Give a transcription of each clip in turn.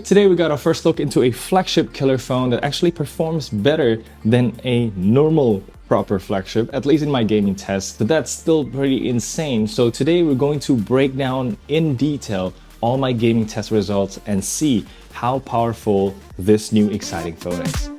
Today we got our first look into a flagship killer phone that actually performs better than a normal proper flagship, at least in my gaming test, but that's still pretty insane. So today we're going to break down in detail all my gaming test results and see how powerful this new exciting phone is.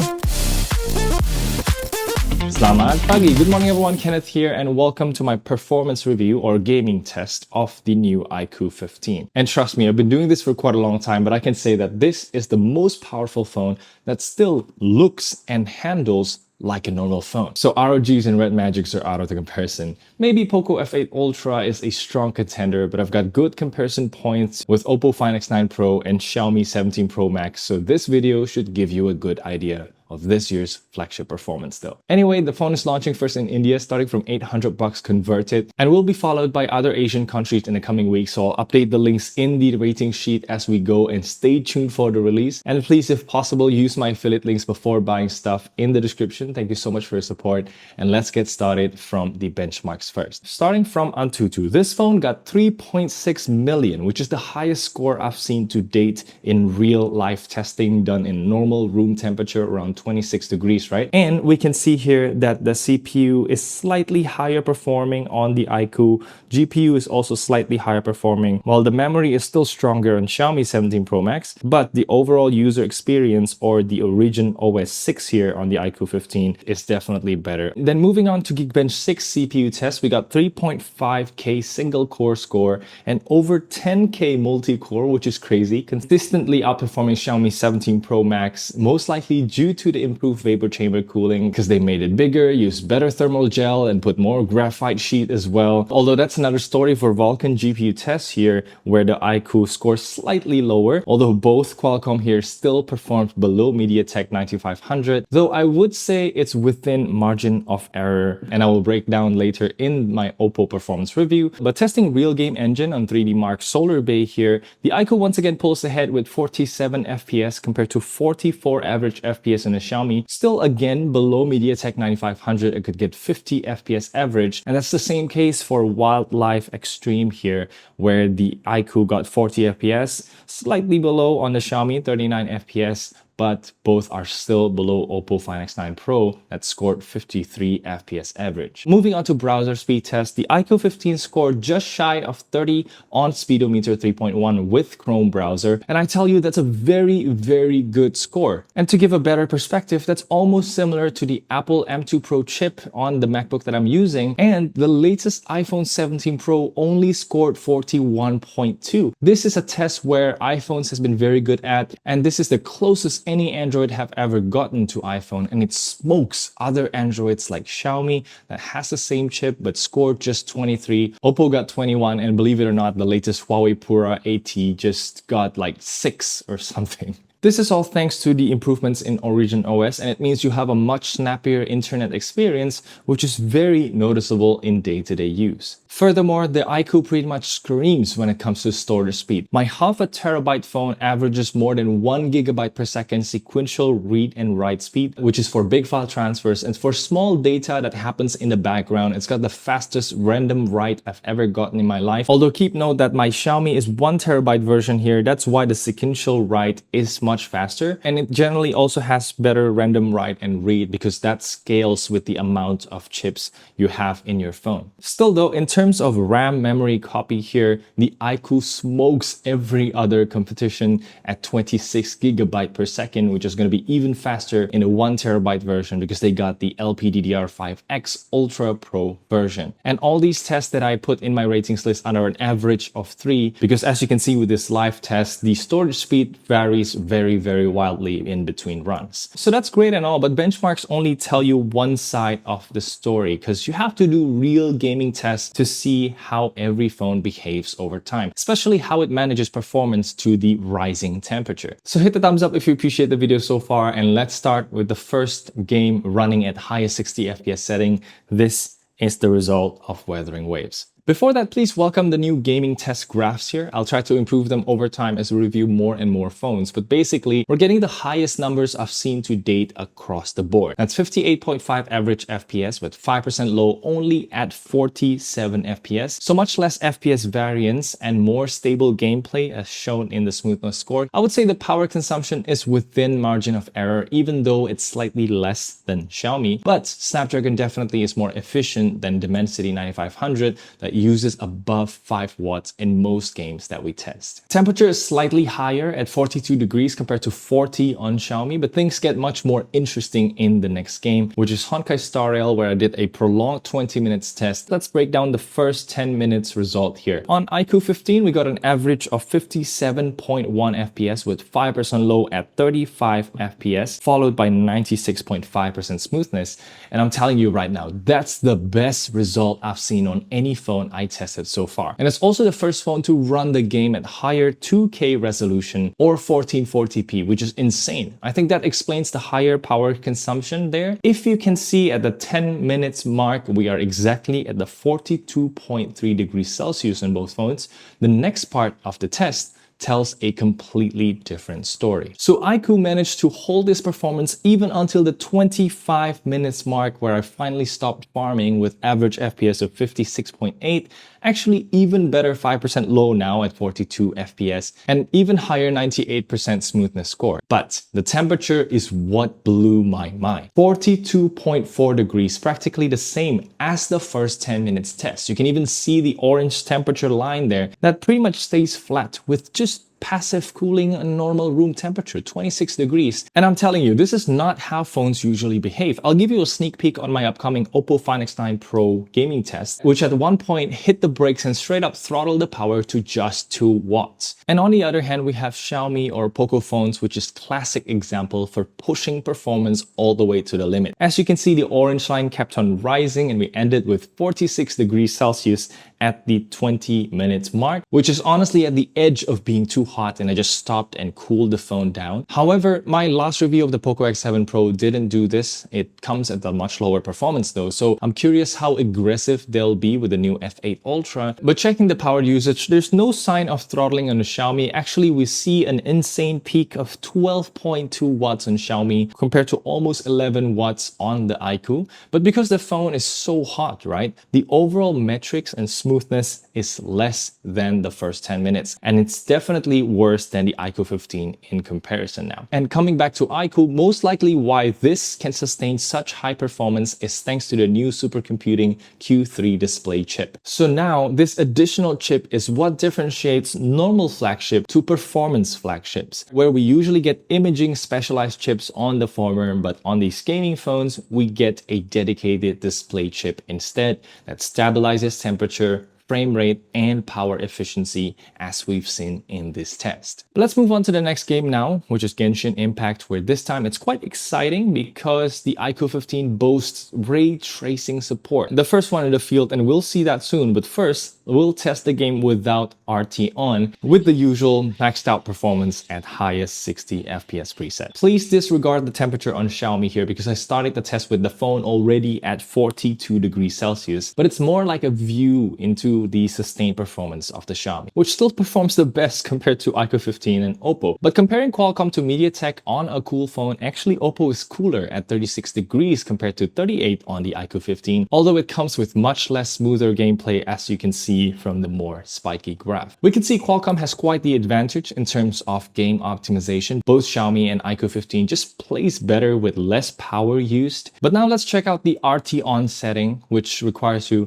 Selamat pagi, good morning everyone, Kenneth here and welcome to my performance review or gaming test of the new iQOO 15. And trust me, I've been doing this for quite a long time, but I can say that this is the most powerful phone that still looks and handles like a normal phone. So ROGs and Red Magics are out of the comparison. Maybe Poco F8 Ultra is a strong contender, but I've got good comparison points with Oppo Find X9 Pro and Xiaomi 17 Pro Max, so this video should give you a good idea of this year's flagship performance though. Anyway, the phone is launching first in India, starting from 800 bucks converted, and will be followed by other Asian countries in the coming weeks, so I'll update the links in the rating sheet as we go and stay tuned for the release. And please, if possible, use my affiliate links before buying stuff in the description. Thank you so much for your support, and let's get started from the benchmarks first. Starting from Antutu, this phone got 3.6 million, which is the highest score I've seen to date in real life testing done in normal room temperature around 26 degrees, right? And we can see here that the CPU is slightly higher performing on the iQOO. GPU is also slightly higher performing, while the memory is still stronger on Xiaomi 17 Pro Max, but the overall user experience or the Origin OS 6 here on the iQOO 15 is definitely better. Then moving on to Geekbench 6 CPU test, we got 3.5K single core score and over 10K multi-core, which is crazy, consistently outperforming Xiaomi 17 Pro Max, most likely due to the improved vapor chamber cooling because they made it bigger, used better thermal gel, and put more graphite sheet as well. Although that's another story for Vulkan GPU tests here, where the iQOO scores slightly lower, although both Qualcomm here still performed below MediaTek 9500, though I would say it's within margin of error, and I will break down later in my Oppo performance review. But testing real game engine on 3D Mark Solar Bay here, the iQOO once again pulls ahead with 47 FPS compared to 44 average FPS in the Xiaomi. Still again below MediaTek 9500, it could get 50 FPS average, and that's the same case for Wildlife Extreme here, where the iQOO got 40 FPS, slightly below on the Xiaomi 39 FPS, but both are still below Oppo Find X9 Pro that scored 53 FPS average. Moving on to browser speed test, the iQOO 15 scored just shy of 30 on Speedometer 3.1 with Chrome browser, and I tell you that's a very good score. And to give a better perspective, that's almost similar to the Apple M2 Pro chip on the MacBook that I'm using, and the latest iPhone 17 Pro only scored 41.2. This is a test where iPhones has been very good at, and this is the closest any Android have ever gotten to iPhone, and it smokes other Androids like Xiaomi that has the same chip but scored just 23. Oppo got 21, and believe it or not, the latest Huawei Pura AT just got like 6 or something. This is all thanks to the improvements in Origin OS, and it means you have a much snappier internet experience, which is very noticeable in day-to-day use. Furthermore, the iQOO pretty much screams when it comes to storage speed. My half a terabyte phone averages more than 1 GB per second sequential read and write speed, which is for big file transfers, and for small data that happens in the background, it's got the fastest random write I've ever gotten in my life. Although keep note that my Xiaomi is 1 terabyte version here, that's why the sequential write is much faster, and it generally also has better random write and read because that scales with the amount of chips you have in your phone. Still though, in terms of RAM memory copy here, the iQOO smokes every other competition at 26 GB per second, which is going to be even faster in a 1 terabyte version because they got the LPDDR5X Ultra Pro version. And all these tests that I put in my ratings list are an average of 3 because, as you can see with this live test, the storage speed varies very wildly in between runs. So that's great and all, but benchmarks only tell you one side of the story because you have to do real gaming tests to see how every phone behaves over time, especially how it manages performance to the rising temperature. So hit the thumbs up if you appreciate the video so far, and let's start with the first game running at highest 60 FPS setting. This is the result of Wuthering Waves. Before that, please welcome the new gaming test graphs here. I'll try to improve them over time as we review more and more phones. But basically, we're getting the highest numbers I've seen to date across the board. That's 58.5 average FPS with 5% low only at 47 FPS. So much less FPS variance and more stable gameplay as shown in the smoothness score. I would say the power consumption is within margin of error, even though it's slightly less than Xiaomi. But Snapdragon definitely is more efficient than Dimensity 9500 that uses above 5 watts in most games that we test. Temperature is slightly higher at 42 degrees compared to 40 on Xiaomi, but things get much more interesting in the next game, which is Honkai Star Rail, where I did a prolonged 20 minutes test. Let's break down the first 10 minutes result here. On iQOO 15, we got an average of 57.1 FPS with 5% low at 35 FPS, followed by 96.5% smoothness. And I'm telling you right now, that's the best result I've seen on any phone I tested so far. And it's also the first phone to run the game at higher 2K resolution or 1440p, which is insane. I think that explains the higher power consumption there. If you can see at the 10 minutes mark, we are exactly at the 42.3 degrees Celsius on both phones. The next part of the test tells a completely different story. So iQOO managed to hold this performance even until the 25 minutes mark, where I finally stopped farming with average FPS of 56.8, actually even better 5% low now at 42 FPS, and even higher 98% smoothness score. But the temperature is what blew my mind. 42.4 degrees, practically the same as the first 10 minutes test. You can even see the orange temperature line there that pretty much stays flat with just passive cooling and normal room temperature, 26 degrees. And I'm telling you, this is not how phones usually behave. I'll give you a sneak peek on my upcoming Oppo Find X9 Pro gaming test, which at one point hit the brakes and straight up throttled the power to just 2 watts. And on the other hand, we have Xiaomi or Poco phones, which is classic example for pushing performance all the way to the limit. As you can see, the orange line kept on rising and we ended with 46 degrees Celsius at the 20 minutes mark, which is honestly at the edge of being too hot, and I just stopped and cooled the phone down. However, my last review of the Poco X7 Pro didn't do this. It comes at a much lower performance though, so I'm curious how aggressive they'll be with the new F8 Ultra. But checking the power usage, there's no sign of throttling on the Xiaomi. Actually, we see an insane peak of 12.2 watts on Xiaomi compared to almost 11 watts on the iQOO. But because the phone is so hot, right, the overall metrics and smoothness is less than the first 10 minutes. And it's definitely worse than the iQOO 15 in comparison now. And coming back to iQOO, most likely why this can sustain such high performance is thanks to the new supercomputing Q3 display chip. So now this additional chip is what differentiates normal flagship to performance flagships, where we usually get imaging specialized chips on the former, but on these gaming phones, we get a dedicated display chip instead that stabilizes temperature, frame rate, and power efficiency as we've seen in this test. But let's move on to the next game now, which is Genshin Impact, where this time it's quite exciting because the iQOO 15 boasts ray tracing support. The first one in the field, and we'll see that soon, but first, we'll test the game without RT on with the usual maxed out performance at highest 60 FPS preset. Please disregard the temperature on Xiaomi here because I started the test with the phone already at 42 degrees Celsius, but it's more like a view into the sustained performance of the Xiaomi, which still performs the best compared to iQOO 15 and Oppo. But comparing Qualcomm to MediaTek on a cool phone, actually Oppo is cooler at 36 degrees compared to 38 on the iQOO 15, although it comes with much less smoother gameplay as you can see from the more spiky graph. We can see Qualcomm has quite the advantage in terms of game optimization. Both Xiaomi and iQOO 15 just plays better with less power used. But now let's check out the RT on setting, which requires you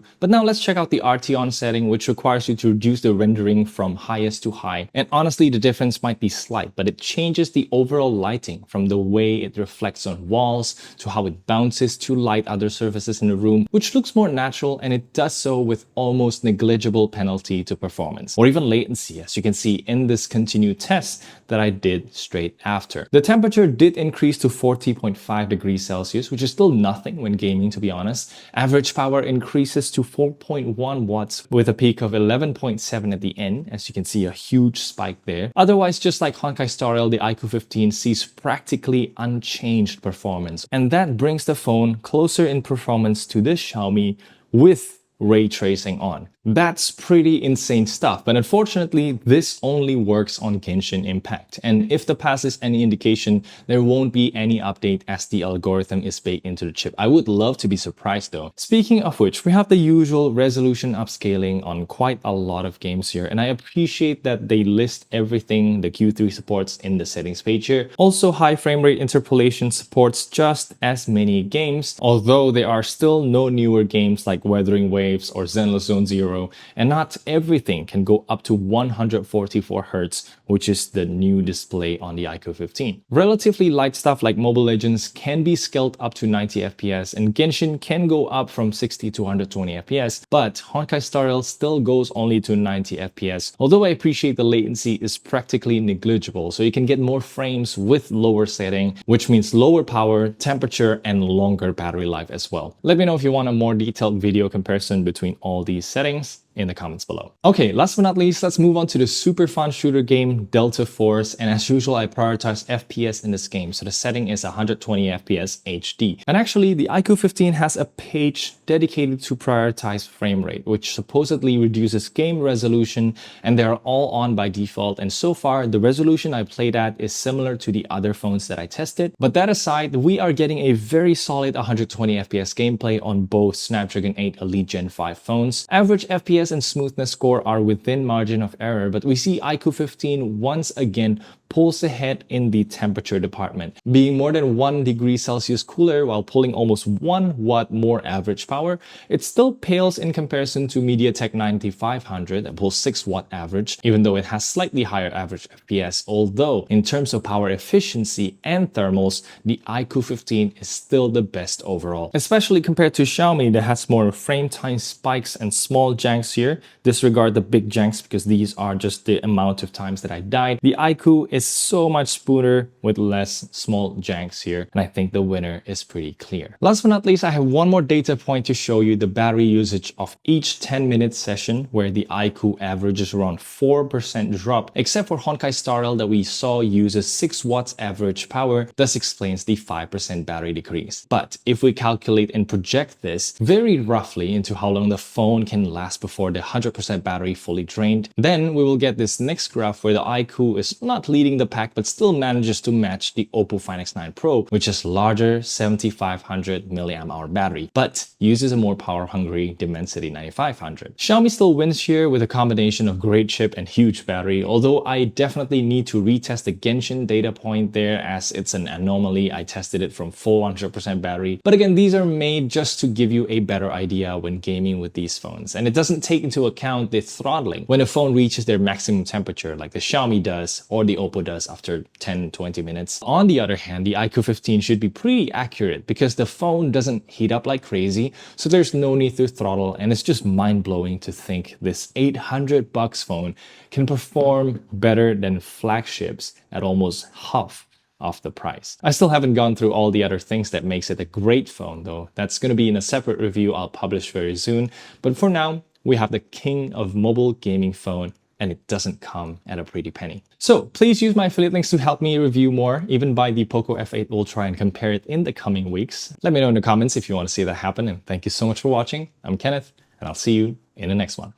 to reduce the rendering from highest to high. And honestly, the difference might be slight, but it changes the overall lighting from the way it reflects on walls to how it bounces to light other surfaces in the room, which looks more natural, and it does so with almost negligible penalty to performance or even latency, as you can see in this continued test that I did straight after. The temperature did increase to 40.5 degrees Celsius, which is still nothing when gaming, to be honest. Average power increases to 4.1 watts with a peak of 11.7 at the end, as you can see a huge spike there. Otherwise, just like Honkai Star Rail, the iQOO 15 sees practically unchanged performance, and that brings the phone closer in performance to the Xiaomi with ray tracing on. That's pretty insane stuff, but unfortunately, this only works on Genshin Impact. And if the past is any indication, there won't be any update as the algorithm is baked into the chip. I would love to be surprised though. Speaking of which, we have the usual resolution upscaling on quite a lot of games here, and I appreciate that they list everything the Q3 supports in the settings page here. Also, high frame rate interpolation supports just as many games, although there are still no newer games like Wuthering Waves or Zenless Zone Zero, and not everything can go up to 144 Hz, which is the new display on the iQOO 15. Relatively light stuff like Mobile Legends can be scaled up to 90 FPS, and Genshin can go up from 60 to 120 FPS, but Honkai Star Rail still goes only to 90 FPS, although I appreciate the latency is practically negligible, so you can get more frames with lower setting, which means lower power, temperature, and longer battery life as well. Let me know if you want a more detailed video comparison between all these settings in the comments below. Okay, last but not least, let's move on to the super fun shooter game Delta Force, and as usual I prioritize FPS in this game, so the setting is 120 FPS HD. And actually the iQOO 15 has a page dedicated to prioritize frame rate, which supposedly reduces game resolution, and they are all on by default, and so far the resolution I played at is similar to the other phones that I tested. But that aside, we are getting a very solid 120 FPS gameplay on both Snapdragon 8 Elite Gen 5 phones. Average FPS and smoothness score are within margin of error, but we see iQOO 15 once again pulls ahead in the temperature department, being more than 1 degree Celsius cooler while pulling almost 1 watt more average power. It still pales in comparison to MediaTek 9500 that pulls 6 watt average, even though it has slightly higher average FPS, although in terms of power efficiency and thermals, the iQOO 15 is still the best overall, especially compared to Xiaomi that has more frame time spikes and small janks here. Disregard the big janks because these are just the amount of times that I died. The iQOO is so much smoother with less small janks here, and I think the winner is pretty clear. Last but not least, I have one more data point to show you the battery usage of each 10-minute session, where the iQOO averages around 4% drop, except for Honkai Star Rail that we saw uses 6 watts average power, thus explains the 5% battery decrease. But if we calculate and project this very roughly into how long the phone can last before the 100% battery fully drained, then we will get this next graph where the iQOO is not leading the pack but still manages to match the Oppo Find X9 Pro, which is larger 7500 mAh battery, but uses a more power-hungry Dimensity 9500. Xiaomi still wins here with a combination of great chip and huge battery, although I definitely need to retest the Genshin data point there as it's an anomaly. I tested it from full 100% battery, but again, these are made just to give you a better idea when gaming with these phones, and it doesn't take into account the throttling when a phone reaches their maximum temperature like the Xiaomi does or the Oppo does after 10-20 minutes. On the other hand, the iQOO 15 should be pretty accurate because the phone doesn't heat up like crazy, so there's no need to throttle, and it's just mind-blowing to think this $800 phone can perform better than flagships at almost half of the price. I still haven't gone through all the other things that makes it a great phone though. That's going to be in a separate review I'll publish very soon, but for now, we have the king of mobile gaming phone, and it doesn't come at a pretty penny. So please use my affiliate links to help me review more, even buy the Poco F8 Ultra and compare it in the coming weeks. Let me know in the comments if you want to see that happen, and thank you so much for watching. I'm Kenneth, and I'll see you in the next one.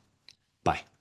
Bye.